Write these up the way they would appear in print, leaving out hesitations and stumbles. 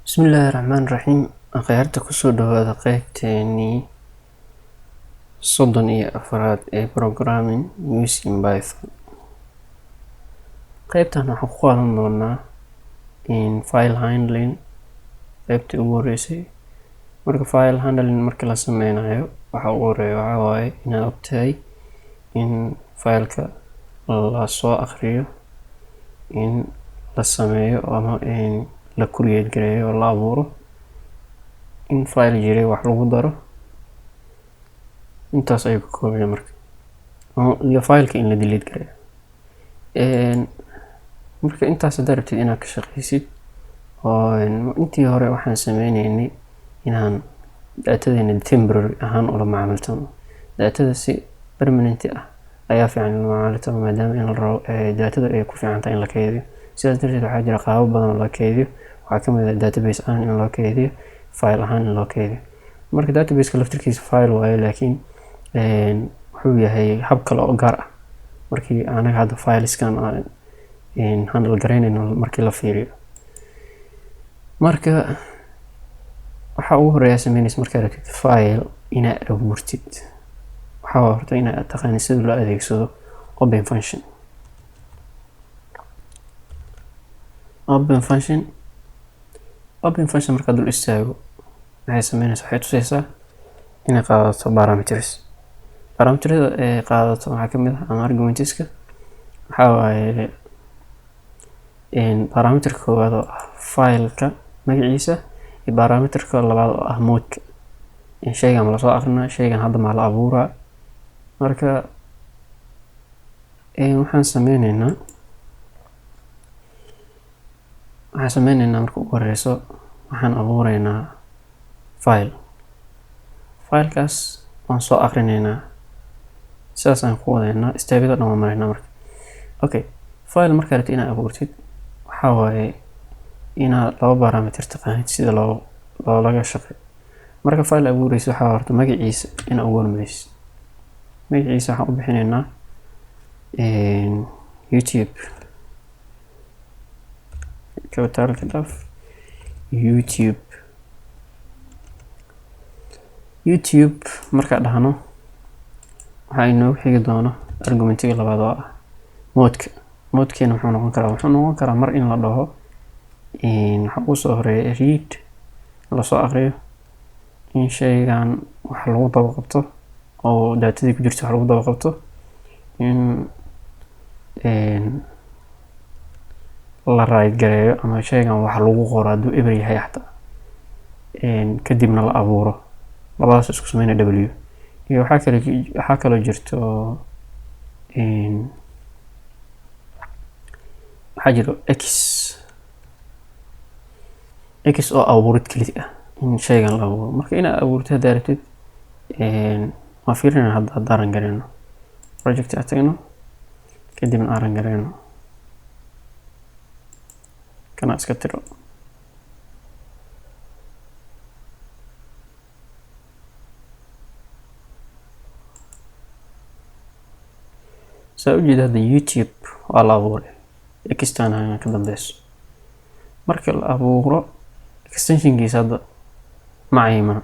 بسم الله الرحمن الرحيم أخيرت كسو هذا قيبتيني صدن أفراد programming using Python قيبتنا حقوقنا نونا in file handling قيبتي أوريسي مرك file handling مرك لا سمينايو waxa ugu horeeyo waxa waaye inaad ogtahay in fileka la soo akhriyo in la sameeyo ama in la create gareeyo la abuuro in file jiray wax lagu daro intaas ay ku koobayaa marka iyo fileka in la delete gareeyo marka intaas darabtid inaad ka shaqeysid oo intii hore waxaan sameynaynay inaan datadeena temporary ahaan ula macaamiltano datada si permanent ah ayaa fiican in la macaamiltano maadaama in la rabo datada ay ku fiican tahay in la kaydiyo sidaas darteed waxaa jira qaabab badan oo la kaydiyo waxaa ka mid ah database ahaan in loo kaydiyo file ahaan in loo kaydiyo marka database-ka laftirkiisa file waaye laakiin wuxuu yahay hab kale oo gaar ah markii anaga hadda fileskan handle garaynayno markii la fiiriyo marka waxa ugu horeeya sameynaysa markaad rabtid file inaad abuurtid waxaa horta inaad taqaanid sida loo adeegsado open function markaad dul istaago waxay sameynaysaa waxay tusaysaa inay qaadato parameters ee qaadato waxaa ka mid ah ama argumentska waxaa waaye parameterka koowaad oo ah fileka magaciisa iyo parameterka labaad oo ah modeka in shaygan ma la soo akrinaa shaygan hadda ma la abuuraa marka waxaan sameynaynaa marka ugu horeyso waxaan abuureynaa filekaas waan soo akrinaynaa sidaas aan ku wadaynaa steebyada dhan waan maraynaa marka okay file markaad rabtid inaad abuurtid waxaa waaye inaad laba parameter taqaanid sida loolaga shaqeeyo marka file abuureysid waxaa horta magaciisa inaad ugu hormareysid magaciisa waxaan u bixinaynaa youtube kabitaalka dhaaf youtube markaa dhahno waxaa inoogu xigi doono argumentiga labaad oo ah modkeena wuxuu noqon karaa mar in la dhaho waxa ugu soo horeeya read lasoo aqriyo in shaygan wax lagu daba qabto oo datadii ku jirta wax lagu daba qabto in la write gareeyo ama shaygan wax lagu qoro hadduu eber yahay xataa kadibna la abuuro labadaas isku sameynaya w iyo waxaa kaloo jirto waxaa jiro x oo abuurid keli ah in shaygan la abuuro marka inaad abuurtid haddaa rabtid waan fiirinayna haddaaran gareyno project aad tagno kadibna aaran gareyno kana iska tiro saa u jeeda hadda youtube waa la abuuray extana ka dambeyso marka la abuuro extensionkiisa hadda macaymana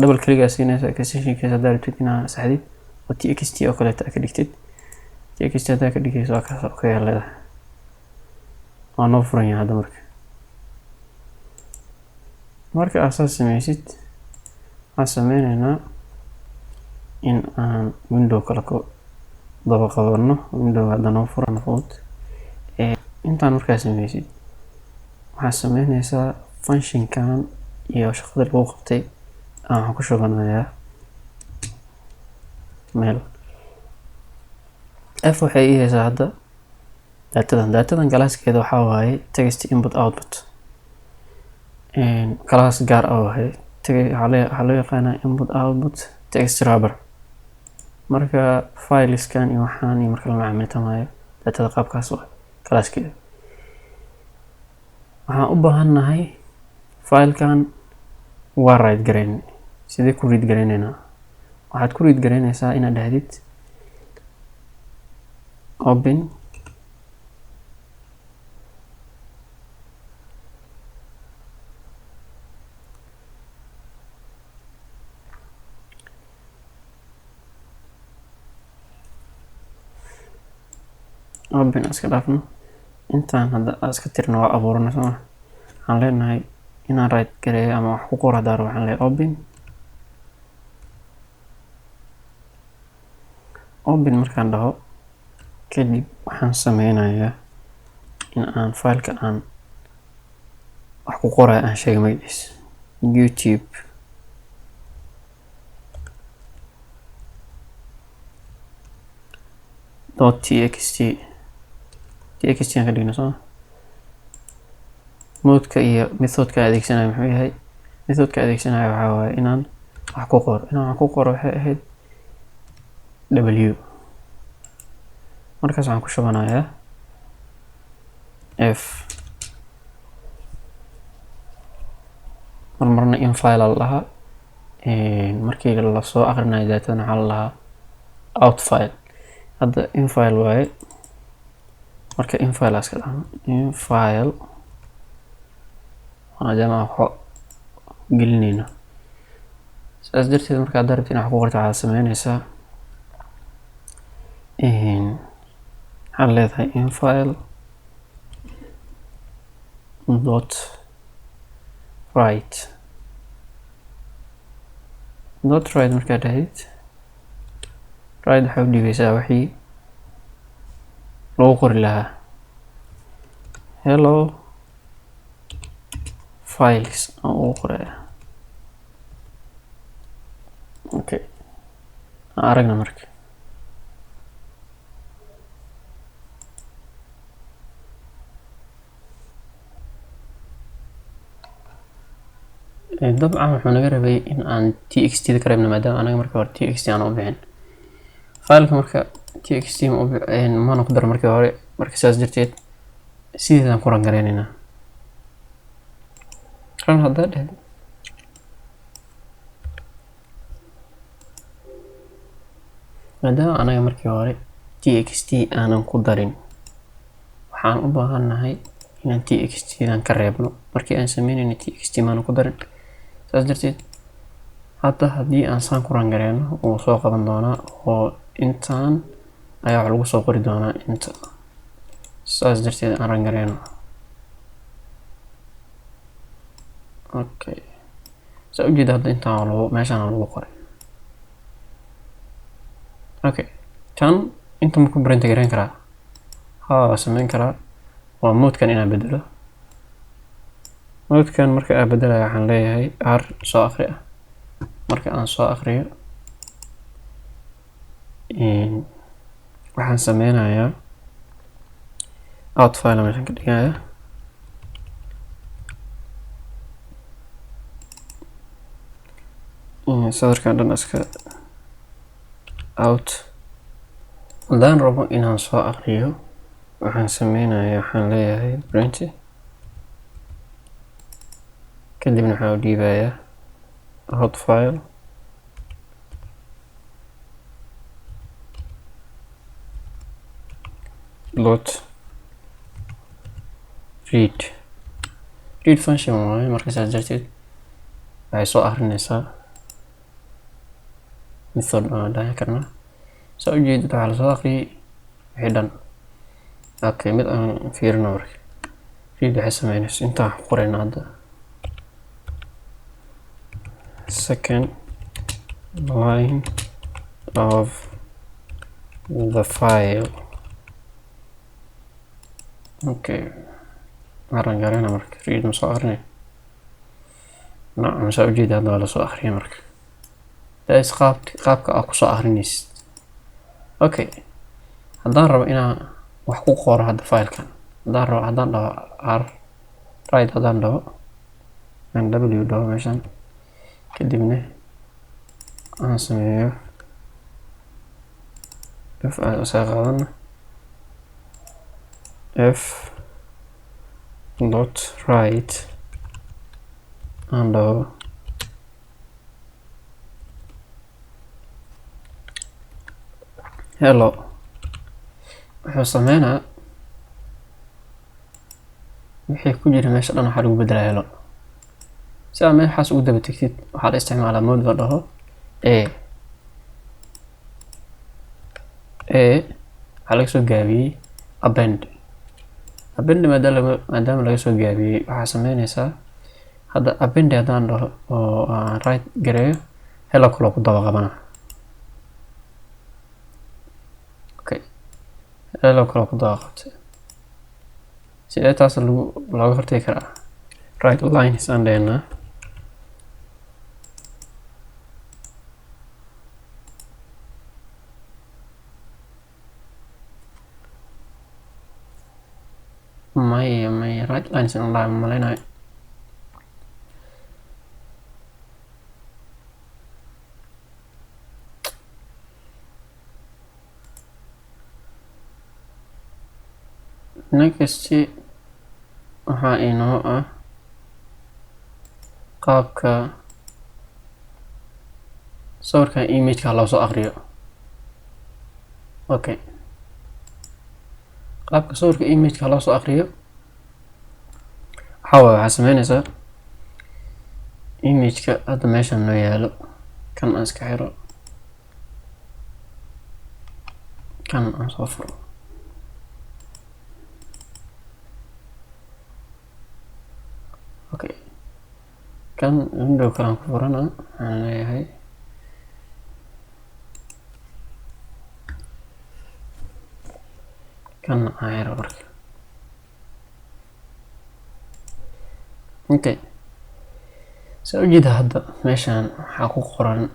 double click aad siinaysa extensionkiisa haddaa rabtid inaad saxdid oo txt oo kaleeta aad ka dhigtid txt haddaa ka dhigayso waa kaas okay leedahay waa noo furan yahay hadda marka aad saas sameysid waxaan sameynaynaa in aan window kale ku daba qabanno window hadda noo furan fudud intaan markaa sameysid waxaad sameynaysaa functionkan iyo shaqada lagu qabtay waxaan ku shubanayaa meel f waxay ii haysaa hadda datadan galaaskeeda waxaa waaye text input output galaas gaar ah waaye waxaa loo yaqaanaa input output text wrapper marka fileskan iyo waxaan iyo marka la macaamiltamayo datada qaabkaas waa galaaskeeda waxaan u baahannahay filekan waa write gareyn sidee ku read gareynaynaa waxaad ku read gareynaysaa inaad dhahdid open open iska dhaafno intaan hadda iska tirno waa abuurana soo waxaan leenahay inaan right gareeyo ama wax ku qor hadaan waxaan leeyahay open markaan dhaho kadib waxaan sameynayaa in aan fileka aan wax ku qorayo aan sheego magaciisa youtube .txt aan ka dhigno soo modka iyo methodka adeegsanayo muxuu yahay methodka adeegsanayo waxaa waaye inaan wax ku qoro waxay ahayd w markaas waxaan ku shubanayaa f marmarna in file la lahaa markii la soo akhrinayo daatadana waxaa la lahaa out file hadda in file waaye marka in file iska dhahno in file maadaama wax gelinayno saas darteed marka aad rabtid inaad wax ku qorto waxaad sameynaysaa waxaad leedahay in file dot write markaad dhahdid write waxaa u dhigaysaa wixii lagu qori lahaa hello files aan ugu qoraya okay aan aragna marka dabcan wuxuu naga rabay in aan txt ka reebno maadaama anaga markii hore txt aan u bixin fileka marka txt maana ku daro markii hore marka saas darteed sideedaan ku rangareynaynaa ran haddaa dhehdo maadaama anaga markii hore txt aanan ku darin waxaan u baahannahay inaan txt dan ka reebno markii aan sameynayno txt maana ku darin saas darteed hadda haddii aan saan ku rangareyno wuu soo qaban doonaa oo intaan ayaa wax lagu soo qori doonaa inta saas darteed aan rangareyno okay saa ujeeda hadda intaan meeshaan lagu qoray okay tan inta ma ku print gareyn karaa haa sameyn karaa waa moodkan inaan bedelo moodkan marka aan bedelayo waxaan leeyahay r soo akhri ah marka aan soo akhriyo waxaan sameynayaa out file meeshaan ka dhigaya sawirkan dhan iska out haddaan rabo inaan soo akhriyo waxaan sameynayaa waxaan leeyahay print kadibna waxaan u dhiibayaa out file dot read function waaye marka saas darteed waxay soo akhrinaysaa method aan dhahan karnaa saa ujeedid waxaa lasoo akhriyay wixii dhan okay mid aan fiirino marka read waxay sameynaysa intaan wax qorayna hadda second line of the file okay maran garana marka read ma soo akhrinay nacam saa ujeeda hadda waa lasoo akhriyay marka taas qaabka aad ku soo akhrinaysid okay haddaan rabo inaan wax ku qoro hadda filekan haddaan dhaho r write haddaan dhaho aan w dhaho meeshaan kadibna aan sameeyo f aan soo qaadana f dot write aan dhaho hello wuxuu sameynaa wixii ku jira meesha dhan waxaa lagu bedelaa hello si aad meeshaas ugu daba tagtid waxaad isticmaalaa mode la dhaho waxaa laga soo gaabiyey append maadaama laga soo gaabiyey waxaa sameynaysaa hadda append haddaan dhaho oo aan right gareeyo hello kaloo ku daba qabana. okay hello kaloo ku daba qabtay sidee taas looga hortagi karaa? right lines aan dhahnaa my right lines aan dhahaa malaynayo. next waxaa inoo ah qaabka sawirkan image-ka loo soo aqriyo. okay qaabka sawirka image-ka loo soo aqriyo waxaa sameynaysaa image-ka hadda meeshan noo yaalo kan aan iska xiro kan aan soo furo. okay kan window kalaan ku furana waxaan leeyahay kan aan xiro marka. okay soo jeeda hadda meeshan waxaa ku qoran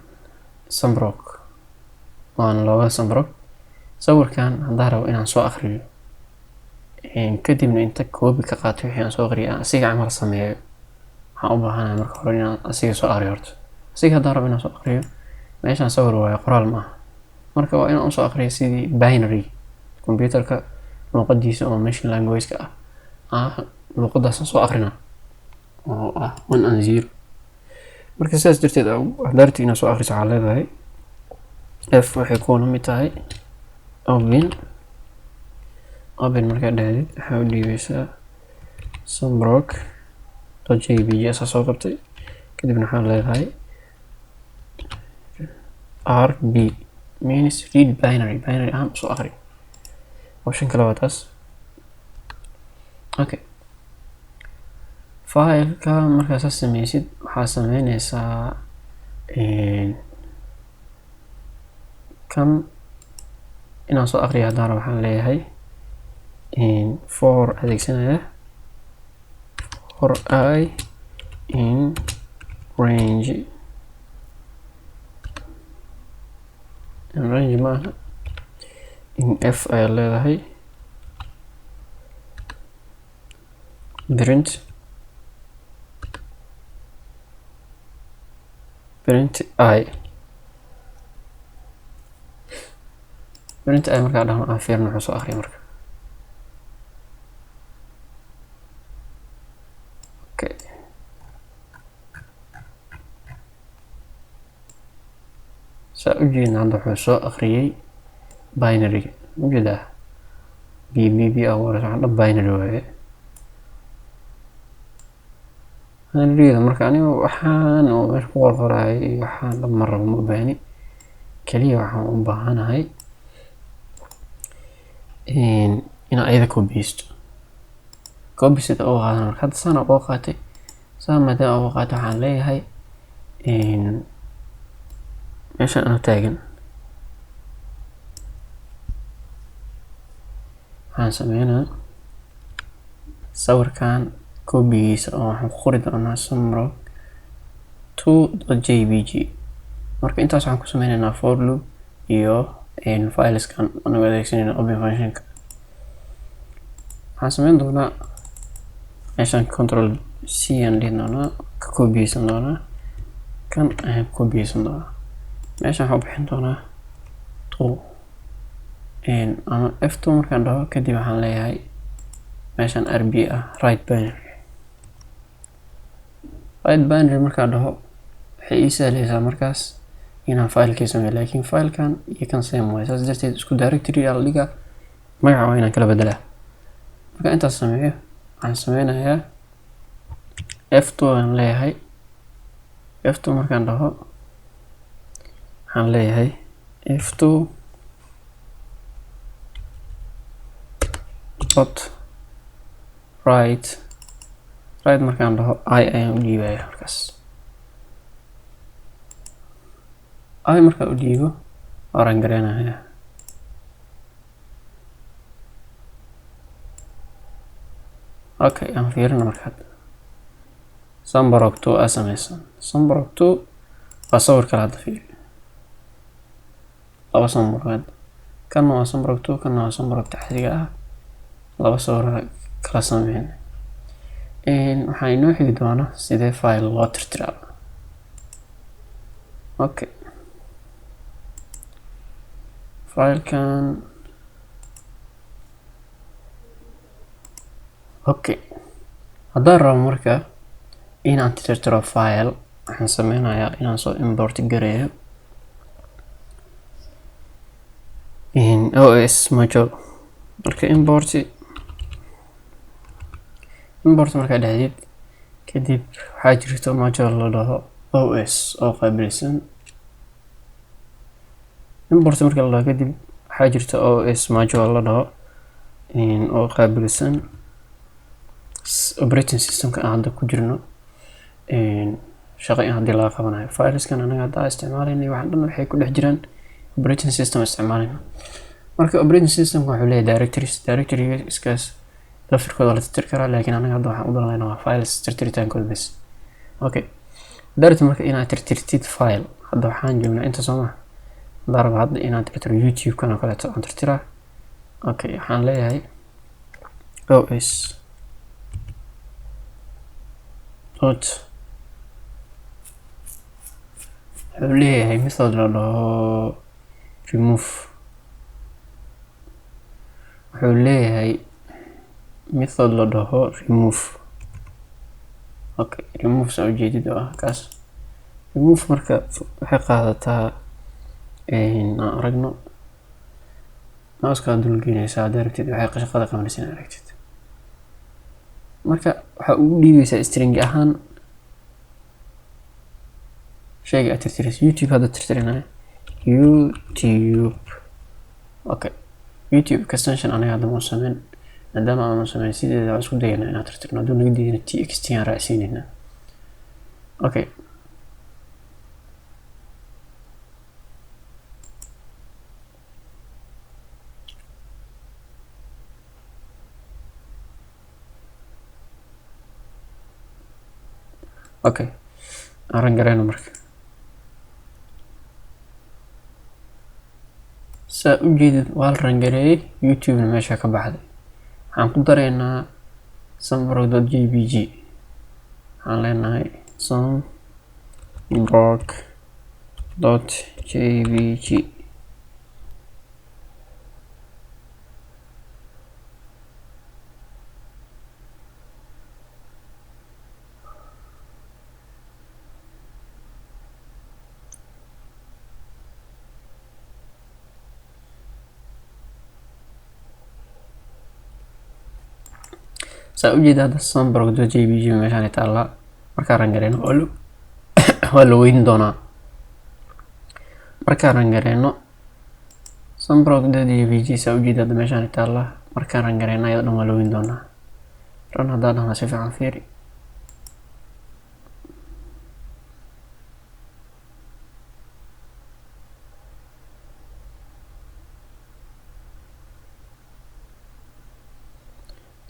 Sambrook waan looga Sambrook. sawirkan haddaan rabo inaan soo aqriyo kadibna inta koobi ka qaato wixii aan soo aqriyay asiga camal sameeyo waxaan u baahanahay marka hore inaan asiga soo aqriyo horta. asiga haddaan rabo inaan soo aqriyo meeshan sawir waayo qoraal maaha marka waa inaan usoo aqriyo sidii binary computerka luqadiisa oo machine language-ka ah luqadaasaan soo aqrina oo ah 1 and 0. marka sidaas darteed haddaad rabtid inaad soo aqriso waxaa leedahay f waxay ku la mid tahay open markaad dhahdid waxaa u dhiibeysaa Sambrook.jpg asaa soo qabtay kadibna waxaa leedahay rb means read binary ahaan usoo aqri. option kale waa taas. okay fileka markaad sameysid waxaa sameynaysaa kan inaan soo aqriyo haddaan rabo waxaan leeyahay for adeegsanaya for I in range maaha in f ayaa leedahay print I markaa dhahno aan fiirno wuxuu soo aqriya marka. okay saa u jeedna hadda wuxuu soo aqriyay binary ujeedaa bb waxaan dhan binary waaye. binary-da marka aniga waxaan oo meesha ku qorqorayo iyo waxaan dhan ma rabo ma baahni kaliya waxaan u baahanahay inaan ayada koobiyeysto sida uga qaadan marka hadda sana uga qaatay saa maadaama uga qaatay waxaan leeyahay meeshan anoo taagan waxaan sameynaa sawirkan koobigiisa oo waxaan ku qori doonaa Sambrook2.jpg. marka intaas waxaan ku sameynaynaa for loop iyo fileskan anagoo adeegsanayna open functionka. waxaan sameyn doonaa meeshan control c aan dhihi doonaa ka koobiyeysan doonaa kan ayaan koobiyeysan doonaa meeshan waxaan bixin doonaa ama f2 markaan dhaho kadib waxaan leeyahay meeshan rb right binary markaan dhaho waxay ii sahleysaa markaas inaan filekii sameeyo laakiin filekan iyo kan same waaye saas darteed isku directory la dhigaa magaca waa inaan kala bedelaa. marka intaas sameeyo waxaan sameynayaa f2 aan leeyahay f2 markaan dhaho waxaan leeyahay f2 dot right markaan dhaho I ayaan u dhiibaya markaas I markaan u dhiibo waan garanayaa okay aan fiirino markaad sambarogto asameysan sambarogto waa sawir kale hadda fiiri laba sambarood kan waa sambarogto kan waa sambarog taxdiga ah laba sawir kala sameyn waxaan inoo xigi doonaa sidee file loo tirtiraa okay filekan okay haddaan rabo marka inaan tirtiro file waxaan sameynayaa inaan soo import gareeyo OS module marka import markaa dhahdid kadib waxaa jirto module la dhaho OS oo qaabilsan import marka la dhaho kadib waxaa jirto OS module la dhaho oo qaabilsan operating systemka aan hadda ku jirno shaqo in haddii laga qabanayo fileskan anaga hadda isticmaalayna waxaan dhan waxay ku dhex jiraan operating system isticmaalayna marka operating systemka wuxuu leeyahay directories lafirkooda la tirtiri karaa laakiin anaga hadda waxaan u doonaynaa waa files tirtiritaankooda bas okay daarta marka inaad tirtirtid file hadda waxaan joognaa inta soo maha haddaa raba hadda inaad tirtiro youtube kan oo kaleeto aan tirtiraa okay waxaan leeyahay OS dot wuxuu leeyahay method la dhaho remove wuxuu leeyahay method la dhaho remove okay remove soo jeedid oo ah kaas remove marka waxay qaadataa aan aragno mouse-ka dul gelinaysaa directed waxay shaqada qabanaysaa directed marka waxa uu dhiibeysaa string ahaan shayga aad tirtirayso YouTube hadda tirtirinaya YouTube okay YouTube extension anaga hadda ma sameyn maadaama aan sameyn sideeda waan isku dayaynaa inaad tirtirno hadduu naga diidana txt aan raacsiinayna okay okay aan gareyno marka saa u jeedid waa la rangareeyay youtube-na meesha ka baxday waxaan ku dareynaa sambarog.jpg waxaan leenahay sambarog.jpg saa u jeeda hadda sambarog.jpg meeshaan taala markaan rangareyno waa la weyn doonaa markaan rangareyno sambarog.jpg saa u jeeda hadda meeshaan taala markaan rangareyno ayada dhan waa la weyn doonaa ran haddaan dhahna si fiican fiiri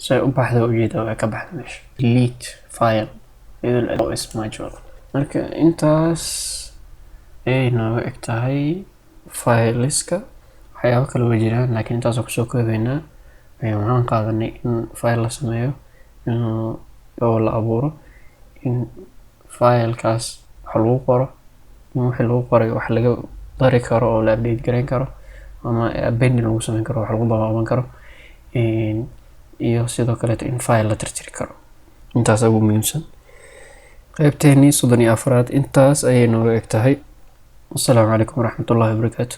say u baxda ujeeda oo ka baxda meesha delete file idil OS module marka intaas ay nooga eg tahay fileska waxyaabo kale way jiraan laakiin intaas oo kusoo koobaynaa waxaan qaadanay in file la sameeyo oo la abuuro in filekaas wax lagu qoro in wixii lagu qoray wax laga dari karo oo la update gareyn karo ama appending lagu sameyn karo wax lagu dabaaban karo iyo sidoo kale in file la tirtiri karo intaas ugu muhiimsan qaybteeni 34 intaas ayay nooga eg tahay. Assalaamu calaykum waraxmatullaahi wabarakaatuh.